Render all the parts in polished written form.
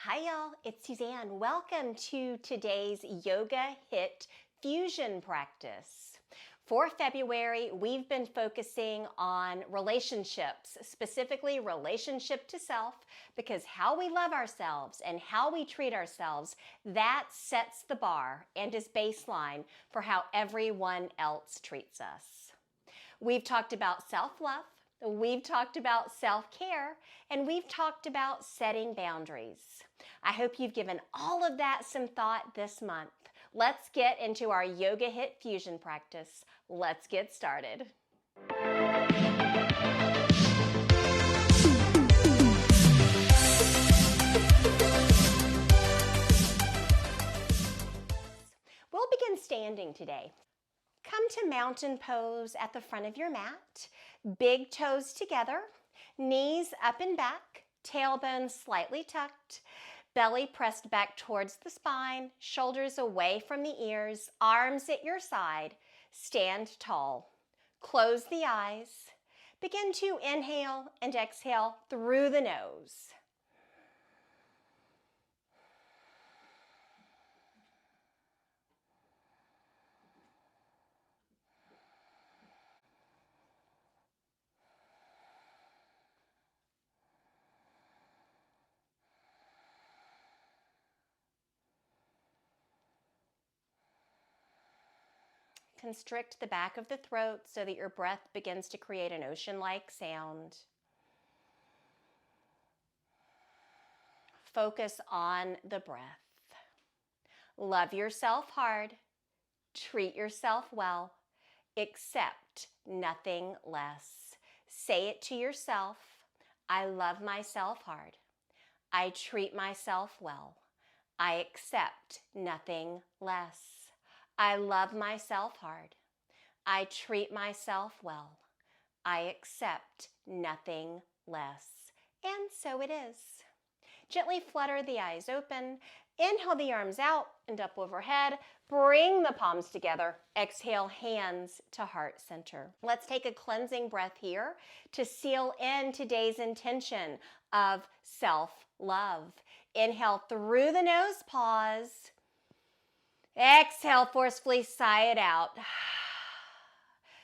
Hi y'all, it's Suzanne. Welcome to today's Yoga HIIT Fusion practice. For February, we've been focusing on relationships, specifically relationship to self, because how we love ourselves and how we treat ourselves, that sets the bar and is baseline for how everyone else treats us. We've talked about self-love, we've talked about self-care, and we've talked about setting boundaries. I hope you've given all of that some thought this month. Let's get into our Yoga HIIT Fusion practice. Let's get started. We'll begin standing today. Come to mountain pose at the front of your mat. Big toes together, knees up and back, tailbone slightly tucked, belly pressed back towards the spine, shoulders away from the ears, arms at your side. Stand tall. Close the eyes. Begin to inhale and exhale through the nose. Constrict the back of the throat so that your breath begins to create an ocean-like sound. Focus on the breath. Love yourself hard. Treat yourself well. Accept nothing less. Say it to yourself. I love myself hard. I treat myself well. I accept nothing less. I love myself hard. I treat myself well. I accept nothing less. And so it is. Gently flutter the eyes open. Inhale the arms out and up overhead. Bring the palms together. Exhale, hands to heart center. Let's take a cleansing breath here to seal in today's intention of self-love. Inhale through the nose, pause. Exhale, forcefully sigh it out.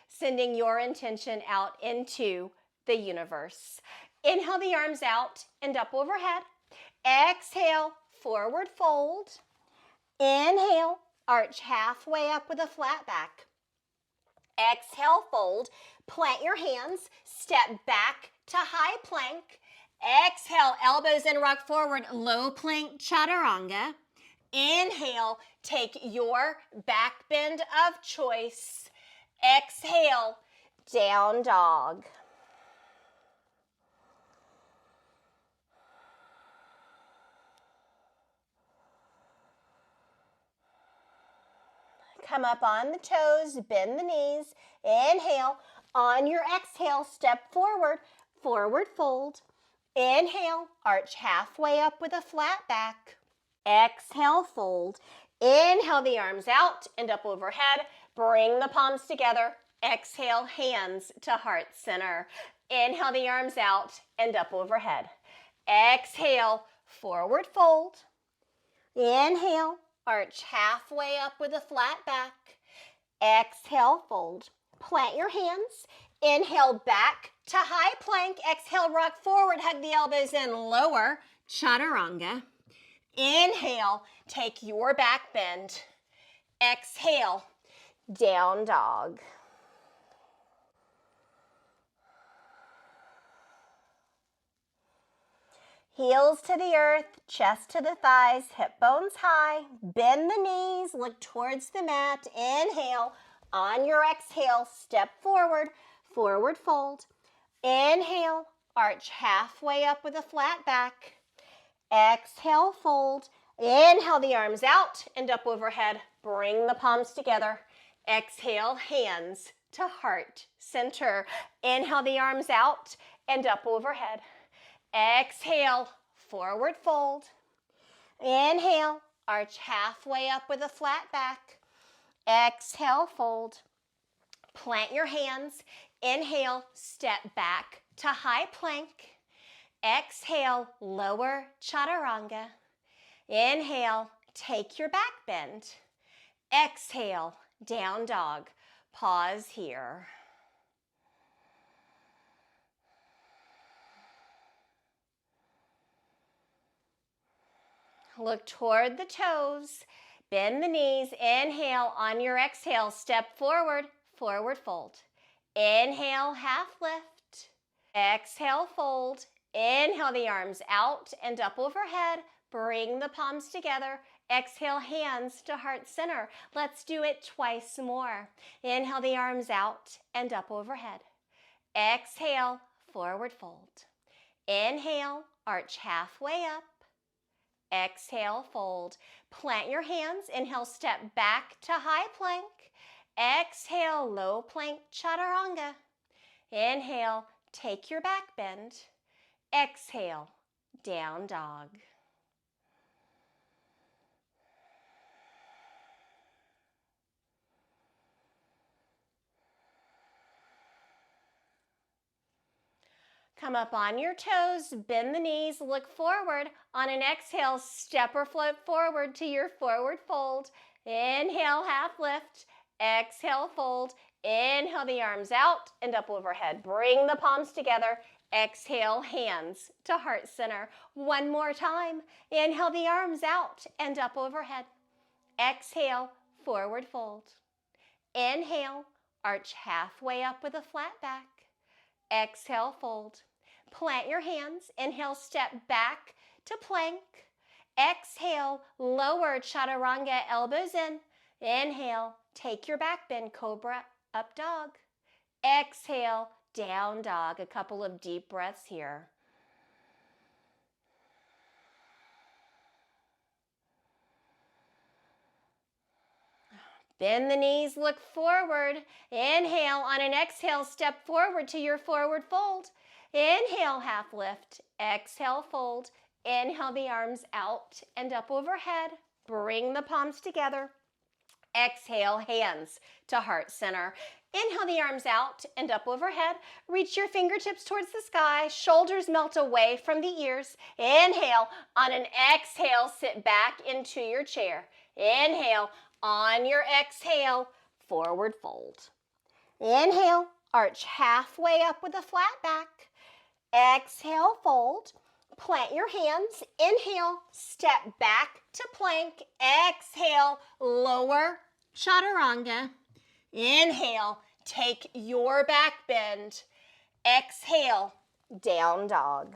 Sending your intention out into the universe. Inhale the arms out and up overhead. Exhale, forward fold. Inhale, arch halfway up with a flat back. Exhale, fold. Plant your hands. Step back to high plank. Exhale, elbows in, rock forward. Low plank chaturanga. Inhale, take your back bend of choice. Exhale, down dog. Come up on the toes, bend the knees. Inhale, on your exhale, step forward, forward fold. Inhale, arch halfway up with a flat back. Exhale, fold. Inhale the arms out and up overhead. Bring the palms together. Exhale, hands to heart center. Inhale the arms out and up overhead. Exhale, forward fold. Inhale, arch halfway up with a flat back. Exhale, fold. Plant your hands. Inhale, back to high plank. Exhale, rock forward. Hug the elbows in. Lower chaturanga. Inhale, take your back bend. Exhale, down dog. Heels to the earth, chest to the thighs, hip bones high. Bend the knees, look towards the mat. Inhale, on your exhale, step forward, forward fold. Inhale, arch halfway up with a flat back. Exhale, fold. Inhale the arms out and up overhead. Bring the palms together. Exhale, hands to heart center. Inhale the arms out and up overhead. Exhale, forward fold. Inhale, arch halfway up with a flat back. Exhale, fold. Plant your hands. Inhale, step back to high plank. Exhale, lower chaturanga. Inhale, take your back bend. Exhale, down dog. Pause here. Look toward the toes. Bend the knees. Inhale, on your exhale, step forward, forward fold. Inhale, half lift. Exhale, fold. Inhale the arms out and up overhead. Bring the palms together. Exhale, hands to heart center. Let's do it twice more. Inhale the arms out and up overhead. Exhale, forward fold. Inhale, arch halfway up. Exhale, fold. Plant your hands. Inhale, step back to high plank. Exhale, low plank, chaturanga. Inhale, take your back bend. Exhale, down dog. Come up on your toes, bend the knees, look forward. On an exhale, step or float forward to your forward fold. Inhale, half lift. Exhale, fold. Inhale the arms out and up overhead. Bring the palms together. Exhale, hands to heart center. One more time. Inhale the arms out and up overhead. Exhale, forward fold. Inhale, arch halfway up with a flat back. Exhale, fold. Plant your hands. Inhale, step back to plank. Exhale, lower chaturanga, elbows in. Inhale, take your back bend, cobra, up dog. Exhale, down dog. A couple of deep breaths here. Bend the knees, look forward. Inhale, on an exhale, step forward to your forward fold. Inhale, half lift. Exhale, fold. Inhale the arms out and up overhead. Bring the palms together. Exhale, hands to heart center. Inhale the arms out and up overhead. Reach your fingertips towards the sky. Shoulders melt away from the ears. Inhale, on an exhale, sit back into your chair. Inhale, on your exhale, forward fold. Inhale, arch halfway up with a flat back. Exhale, fold. Plant your hands. Inhale, step back to plank. Exhale, lower chaturanga. Inhale, take your back bend. Exhale, down dog.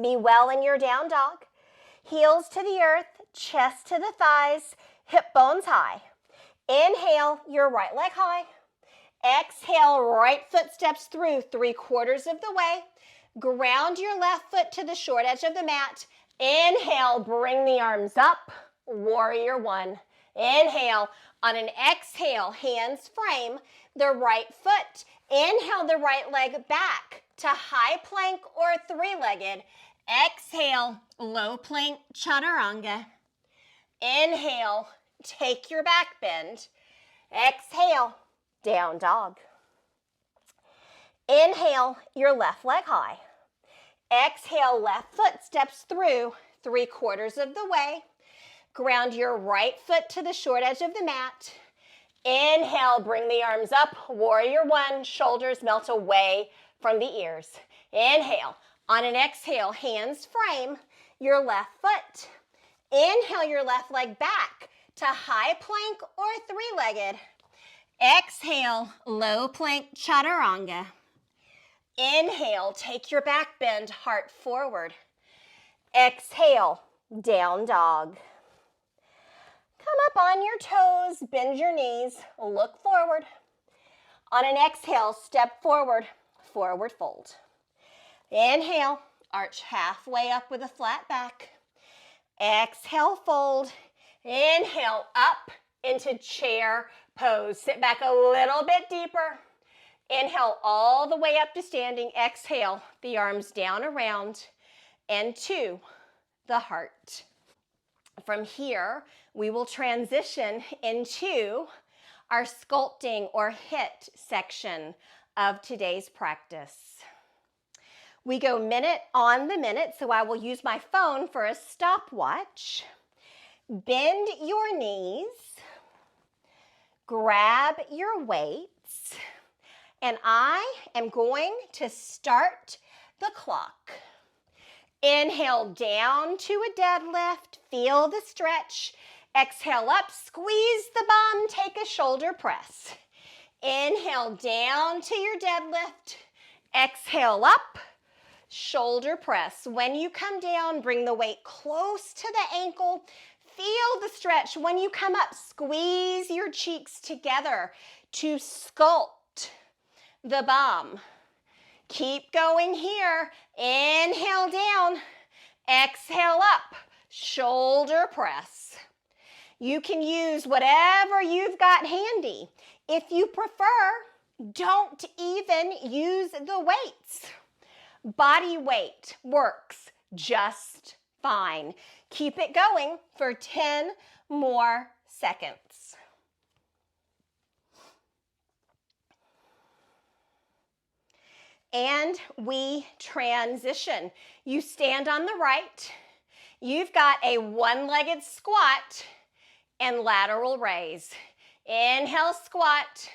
Be well in your down dog. Heels to the earth, chest to the thighs, hip bones high. Inhale, your right leg high. Exhale, right foot steps through 3/4 of the way. Ground your left foot to the short edge of the mat. Inhale, bring the arms up, warrior one. Inhale, on an exhale, hands frame the right foot. Inhale the right leg back to high plank or three-legged. Exhale, low plank, chaturanga. Inhale, take your back bend. Exhale, down dog. Inhale, your left leg high. Exhale, left foot steps through 3/4 of the way. Ground your right foot to the short edge of the mat. Inhale, bring the arms up, warrior one, shoulders melt away from the ears. Inhale, on an exhale, hands frame your left foot. Inhale your left leg back to high plank or three-legged. Exhale, low plank, chaturanga. Inhale, take your back bend, heart forward. Exhale, down dog. Come up on your toes, bend your knees, look forward. On an exhale, step forward, forward fold. Inhale, arch halfway up with a flat back. Exhale, fold. Inhale, up into chair pose. Sit back a little bit deeper. Inhale all the way up to standing. Exhale, the arms down around and to the heart. From here, we will transition into our sculpting or HIIT section of today's practice. We go minute on the minute, so I will use my phone for a stopwatch. Bend your knees, grab your weights, and I am going to start the clock. Inhale down to a deadlift, feel the stretch. Exhale up, squeeze the bum, take a shoulder press. Inhale down to your deadlift, exhale up, shoulder press. When you come down, bring the weight close to the ankle. Feel the stretch. When you come up, squeeze your cheeks together to sculpt the bum. Keep going here. Inhale down, exhale up, shoulder press. You can use whatever you've got handy. If you prefer, don't even use the weights. Body weight works just fine. Keep it going for 10 more seconds. And we transition. You stand on the right. You've got a one-legged squat and lateral raise. Inhale, squat.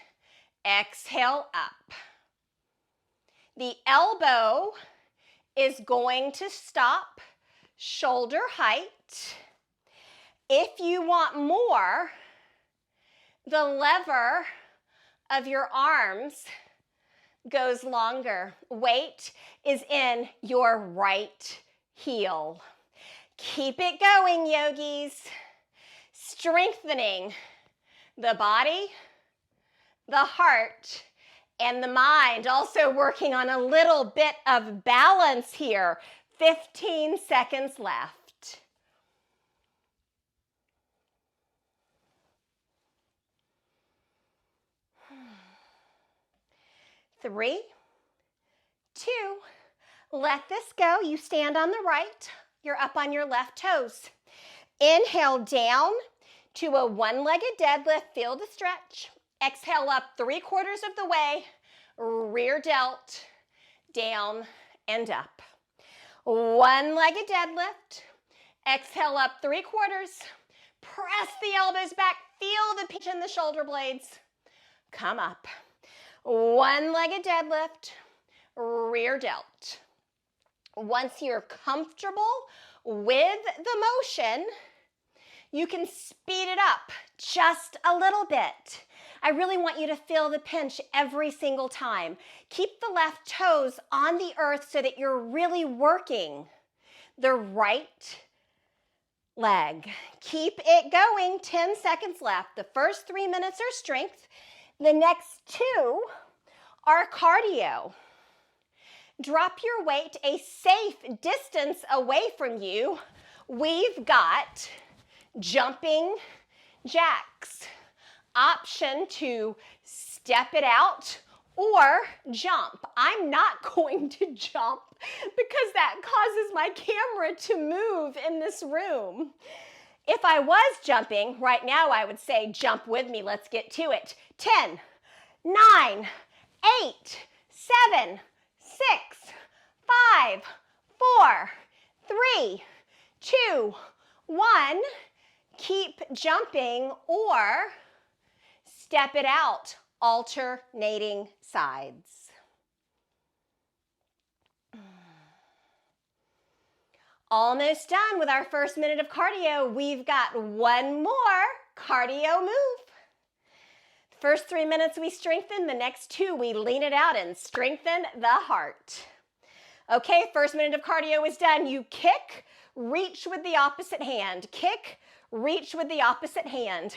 Exhale, up. The elbow is going to stop shoulder height. If you want more, the lever of your arms goes longer. Weight is in your right heel. Keep it going, yogis. Strengthening the body, the heart, and the mind. Also working on a little bit of balance here. 15 seconds left. 3, 2, let this go. You stand on the right. You're up on your left toes. Inhale down to a one-legged deadlift. Feel the stretch. Exhale up 3/4 of the way. Rear delt, down and up. One-legged deadlift. Exhale up 3/4. Press the elbows back. Feel the pinch in the shoulder blades. Come up. One-legged deadlift, rear delt. Once you're comfortable with the motion, you can speed it up just a little bit. I really want you to feel the pinch every single time. Keep the left toes on the earth so that you're really working the right leg. Keep it going. 10 seconds left. The first 3 minutes are strength. The next 2 are cardio. Drop your weight a safe distance away from you. We've got jumping jacks. Option to step it out or jump. I'm not going to jump because that causes my camera to move in this room. If I was jumping, right now I would say jump with me. Let's get to it. 10, 9, 8, 7, 6, 5, 4, 3, 2, 1. Keep jumping or step it out, alternating sides. Almost done with our first minute of cardio. We've got one more cardio move. First 3 minutes we strengthen, the next 2 we lean it out and strengthen the heart. Okay, first minute of cardio is done. You kick, reach with the opposite hand. Kick, reach with the opposite hand.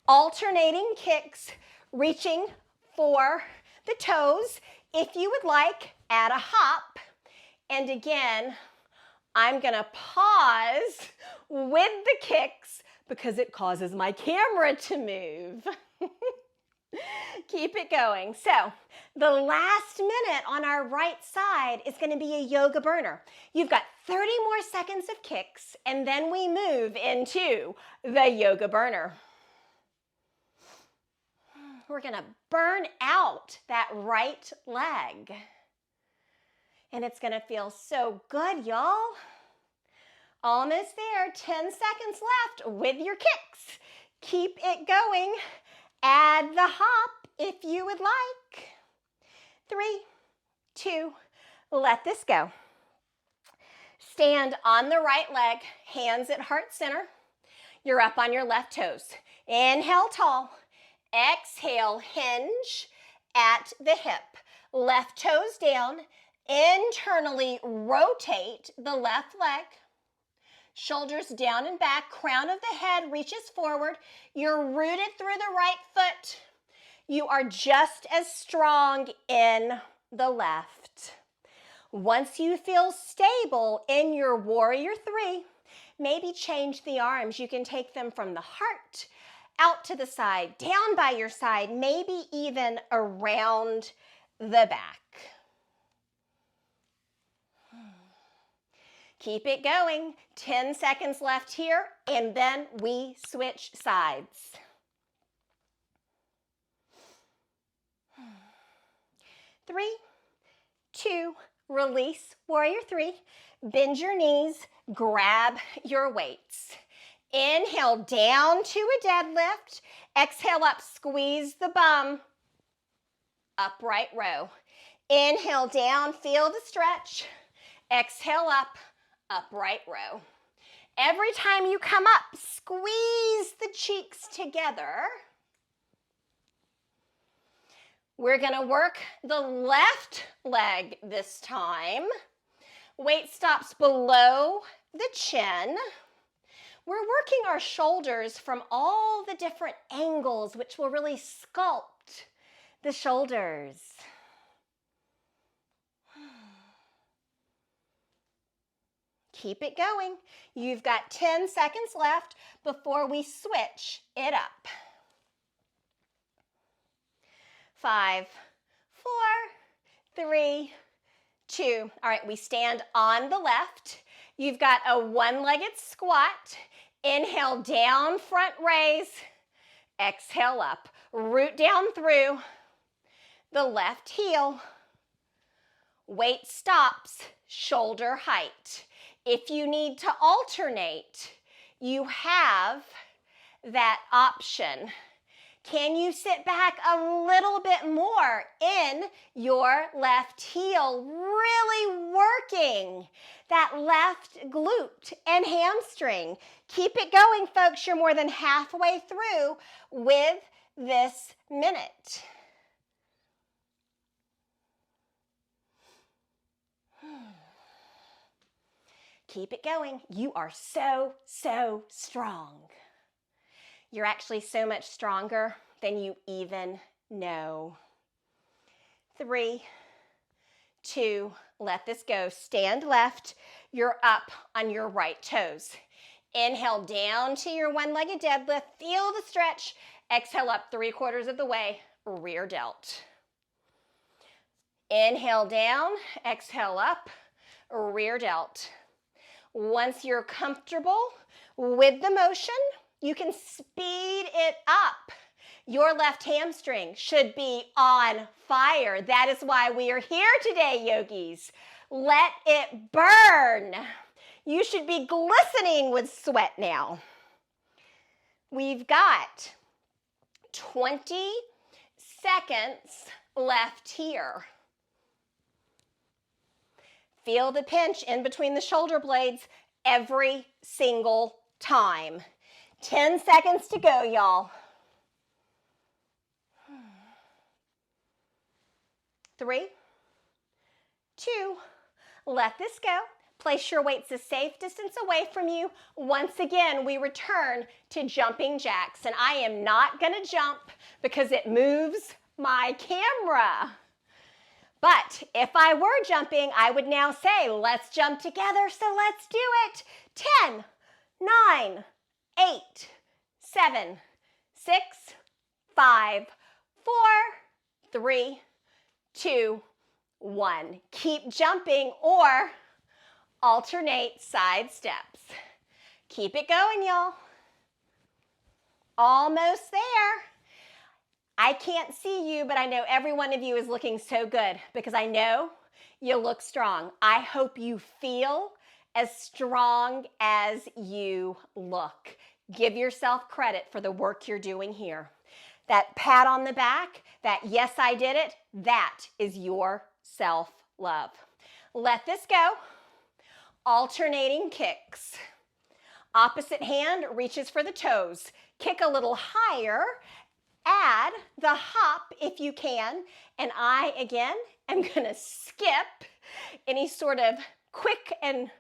Alternating kicks, reaching for the toes. If you would like, add a hop. And again, I'm gonna pause with the kicks because it causes my camera to move. Keep it going. So the last minute on our right side is going to be a yoga burner. You've got 30 more seconds of kicks, and then we move into the yoga burner. We're going to burn out that right leg. And it's gonna feel so good, y'all. Almost there, 10 seconds left with your kicks. Keep it going. Add the hop if you would like. 3, 2, let this go. Stand on the right leg, hands at heart center. You're up on your left toes. Inhale tall. Exhale, hinge at the hip. Left toes down. Internally rotate the left leg. Shoulders down and back. Crown of the head reaches forward. You're rooted through the right foot. You are just as strong in the left. Once you feel stable in your warrior 3, maybe change the arms. You can take them from the heart out to the side, down by your side, maybe even around the back. Keep it going. 10 seconds left here, and then we switch sides. 3, 2, release, warrior 3. Bend your knees, grab your weights. Inhale down to a deadlift. Exhale up, squeeze the bum. Upright row. Inhale down, feel the stretch. Exhale up, upright row. Every time you come up, squeeze the cheeks together. We're gonna work the left leg this time. Weight stops below the chin. We're working our shoulders from all the different angles, which will really sculpt the shoulders. Keep it going. You've got 10 seconds left before we switch it up. 5, 4, 3, 2. All right, we stand on the left. You've got a one-legged squat. Inhale, down, front raise. Exhale up. Root down through the left heel. Weight stops, shoulder height. If you need to alternate, you have that option. Can you sit back a little bit more in your left heel, really working that left glute and hamstring? Keep it going, folks. You're more than halfway through with this minute. Keep it going. You are so, so strong. You're actually so much stronger than you even know. 3, 2, let this go. Stand left. You're up on your right toes. Inhale down to your one-legged deadlift. Feel the stretch. Exhale up 3/4 of the way, rear delt. Inhale down, exhale up, rear delt. Once you're comfortable with the motion, you can speed it up. Your left hamstring should be on fire. That is why we are here today, yogis. Let it burn. You should be glistening with sweat now. We've got 20 seconds left here. Feel the pinch in between the shoulder blades every single time. 10 seconds to go, y'all. 3, 2, let this go. Place your weights a safe distance away from you. Once again, we return to jumping jacks, and I am not gonna jump because it moves my camera. But if I were jumping, I would now say, let's jump together, so let's do it. 10, 9, 8, 7, 6, 5, 4, 3, 2, 1. Keep jumping or alternate side steps. Keep it going, y'all. Almost there. I can't see you, but I know every one of you is looking so good because I know You look strong. I hope you feel as strong as you look. Give yourself credit for the work you're doing here. That pat on the back, that yes, I did it, that is your self-love. Let this go. Alternating kicks. Opposite hand reaches for the toes. Kick a little higher. Add the hop if you can. And I, again, am going to skip any sort of quick and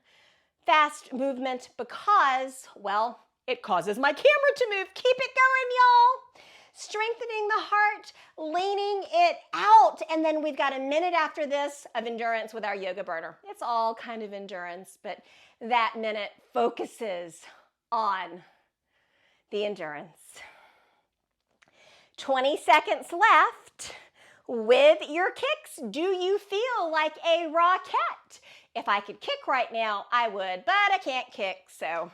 fast movement because, well, it causes my camera to move. Keep it going, y'all. Strengthening the heart, leaning it out. And then we've got a minute after this of endurance with our yoga burner. It's all kind of endurance, but that minute focuses on the endurance. 20 seconds left. With your kicks, do you feel like a rocket? If I could kick right now, I would, but I can't kick, so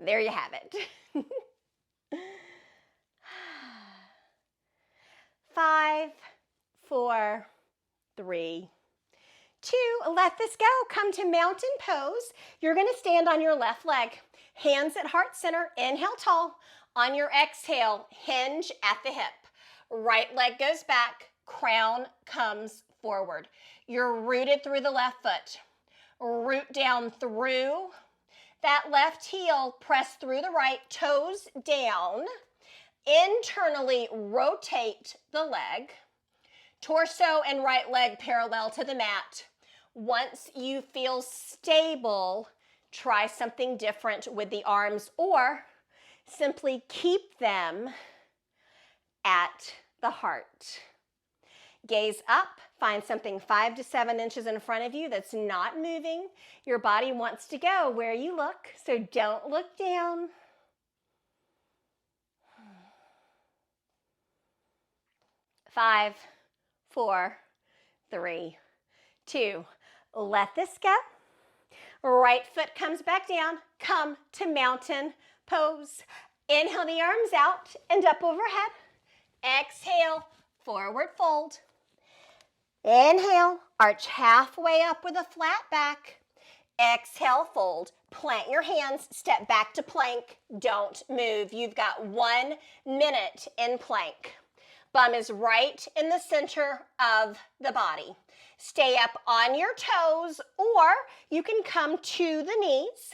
there you have it. 5, 4, 3, 2, let this go. Come to mountain pose. You're going to stand on your left leg. Hands at heart center. Inhale tall. On your exhale, hinge at the hip. Right leg goes back. Crown comes forward. You're rooted through the left foot. Root down through that left heel. Press through the right. Toes down. Internally rotate the leg. Torso and right leg parallel to the mat. Once you feel stable, try something different with the arms or simply keep them at the heart. Gaze up, find something 5 to 7 inches in front of you that's not moving. Your body wants to go where you look, so don't look down. 5, 4, 3, 2. Let this go. Right foot comes back down. Come to mountain pose. Inhale the arms out and up overhead. Exhale, forward fold. Inhale, arch halfway up with a flat back. Exhale, fold. Plant your hands, step back to plank. Don't move. You've got 1 minute in plank. Bum is right in the center of the body. Stay up on your toes, or you can come to the knees.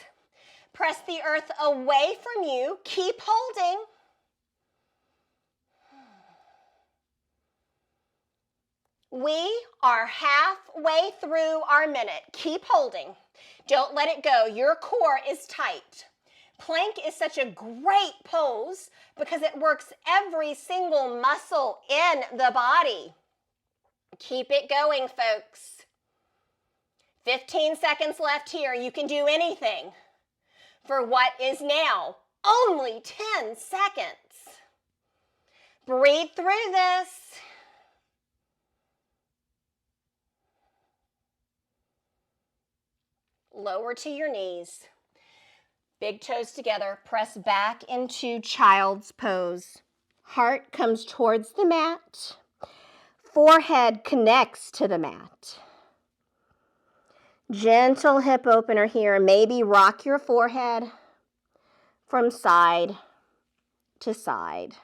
Press the earth away from you. Keep holding. We are halfway through our minute. Keep holding. Don't let it go. Your core is tight. Plank is such a great pose because it works every single muscle in the body. Keep it going, folks. 15 seconds left here. You can do anything for what is now only 10 seconds. Breathe through this. Lower to your knees. Big toes together. Press back into child's pose. Heart comes towards the mat. Forehead connects to the mat. Gentle hip opener here. Maybe rock your forehead from side to side.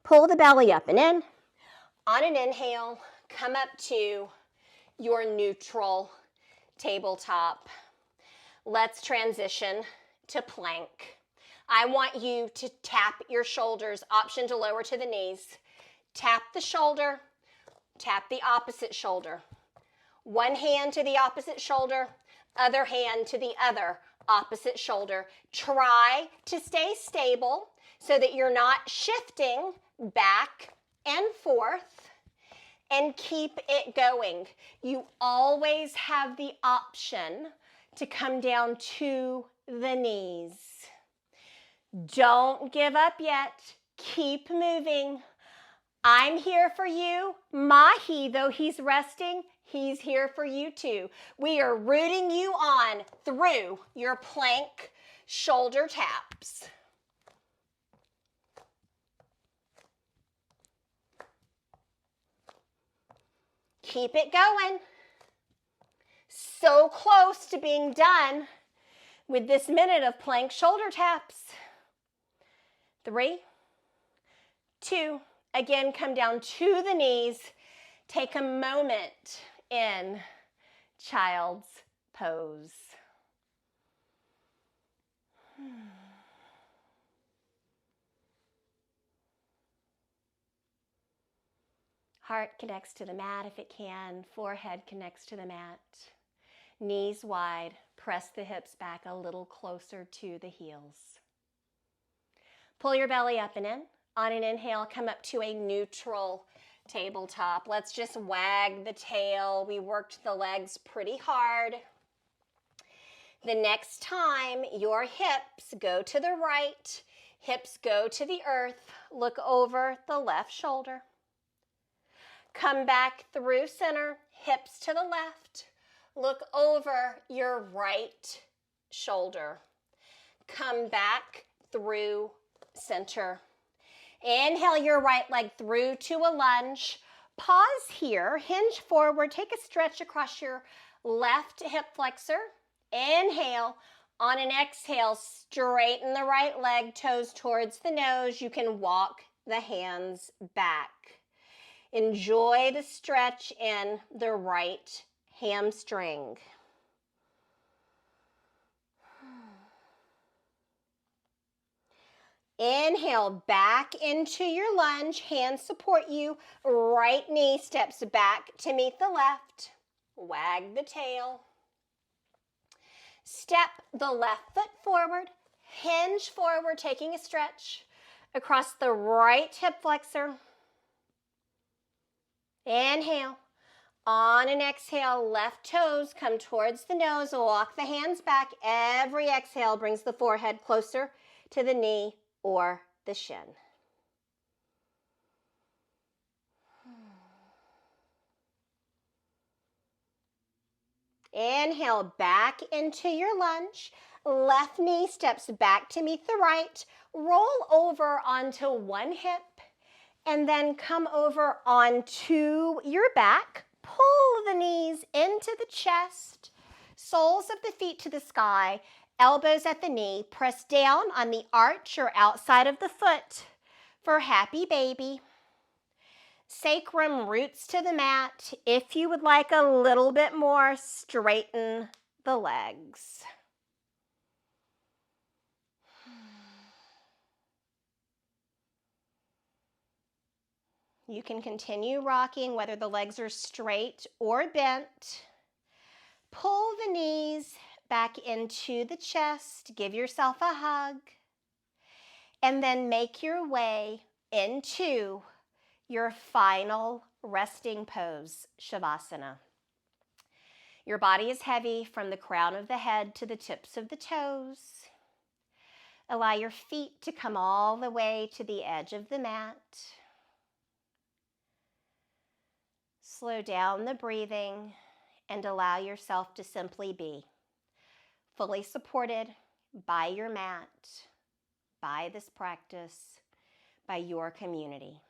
Pull the belly up and in. On an inhale, come up to your neutral tabletop. Let's transition to plank. I want you to tap your shoulders, option to lower to the knees. Tap the shoulder, tap the opposite shoulder. One hand to the opposite shoulder, other hand to the other opposite shoulder. Try to stay stable so that you're not shifting back and forth, and keep it going. You always have the option to come down to the knees. Don't give up yet. Keep moving. I'm here for you. Mahi, though he's resting, he's here for you too. We are rooting you on through your plank shoulder taps. Keep it going. So close to being done with this minute of plank shoulder taps. 3, 2, again, come down to the knees. Take a moment in child's pose. Heart connects to the mat if it can. Forehead connects to the mat. Knees wide. Press the hips back a little closer to the heels. Pull your belly up and in. On an inhale, come up to a neutral tabletop. Let's just wag the tail. We worked the legs pretty hard. The next time your hips go to the right, hips go to the earth, look over the left shoulder. Come back through center, hips to the left. Look over your right shoulder. Come back through center. Inhale your right leg through to a lunge. Pause here, hinge forward, take a stretch across your left hip flexor. Inhale. On an exhale, straighten the right leg, toes towards the nose. You can walk the hands back. Enjoy the stretch in the right hamstring. Inhale, back into your lunge. Hands support you. Right knee steps back to meet the left. Wag the tail. Step the left foot forward. Hinge forward, taking a stretch across the right hip flexor. Inhale. On an exhale, left toes come towards the nose. Walk the hands back. Every exhale brings the forehead closer to the knee or the shin. Inhale, back into your lunge. Left knee steps back to meet the right. Roll over onto one hip and then come over onto your back. Pull the knees into the chest. Soles of the feet to the sky. Elbows at the knee. Press down on the arch or outside of the foot for happy baby. Sacrum roots to the mat. If you would like a little bit more, straighten the legs. You can continue rocking whether the legs are straight or bent. Pull the knees back into the chest. Give yourself a hug. And then make your way into your final resting pose, Shavasana. Your body is heavy from the crown of the head to the tips of the toes. Allow your feet to come all the way to the edge of the mat. Slow down the breathing and allow yourself to simply be fully supported by your mat, by this practice, by your community.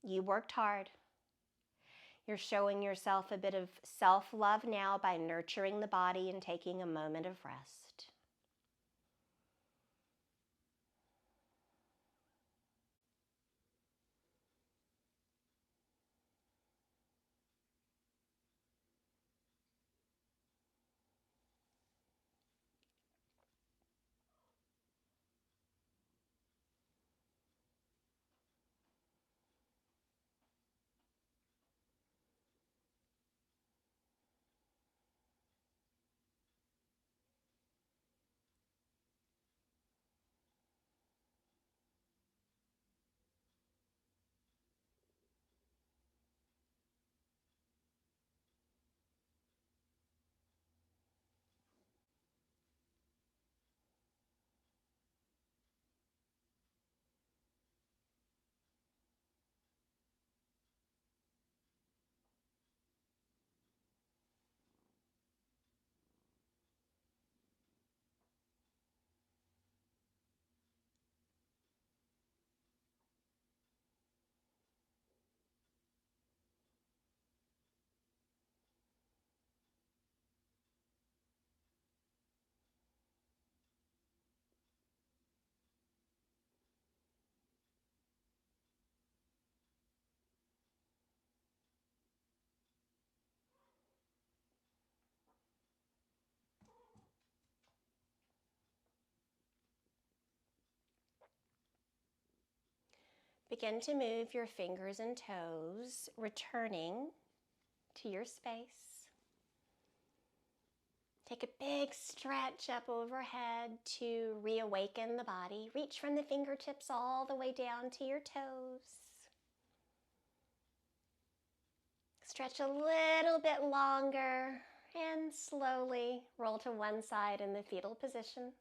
You worked hard. You're showing yourself a bit of self-love now by nurturing the body and taking a moment of rest. Begin to move your fingers and toes, returning to your space. Take a big stretch up overhead to reawaken the body. Reach from the fingertips all the way down to your toes. Stretch a little bit longer and slowly roll to one side in the fetal position.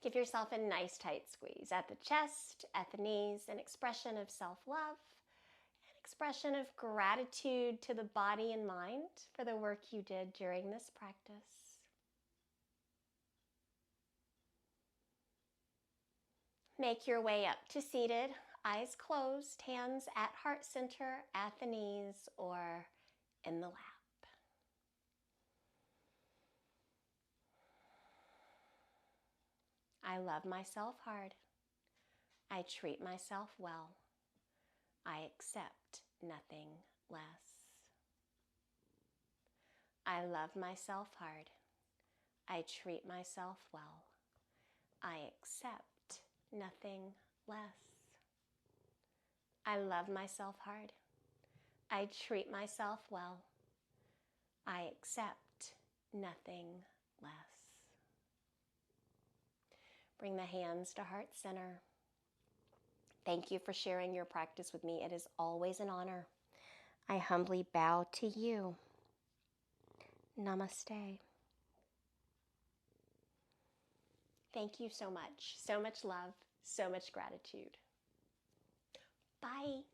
Give yourself a nice tight squeeze at the chest, at the knees, an expression of self-love, an expression of gratitude to the body and mind for the work you did during this practice. Make your way up to seated, eyes closed, hands at heart center, at the knees, or in the lap. I love myself hard. I treat myself well. I accept nothing less. I love myself hard. I treat myself well. I accept nothing less. I love myself hard. I treat myself well. I accept nothing less. Bring the hands to heart center. Thank you for sharing your practice with me. It is always an honor. I humbly bow to you. Namaste. Thank you so much. So much love, so much gratitude. Bye.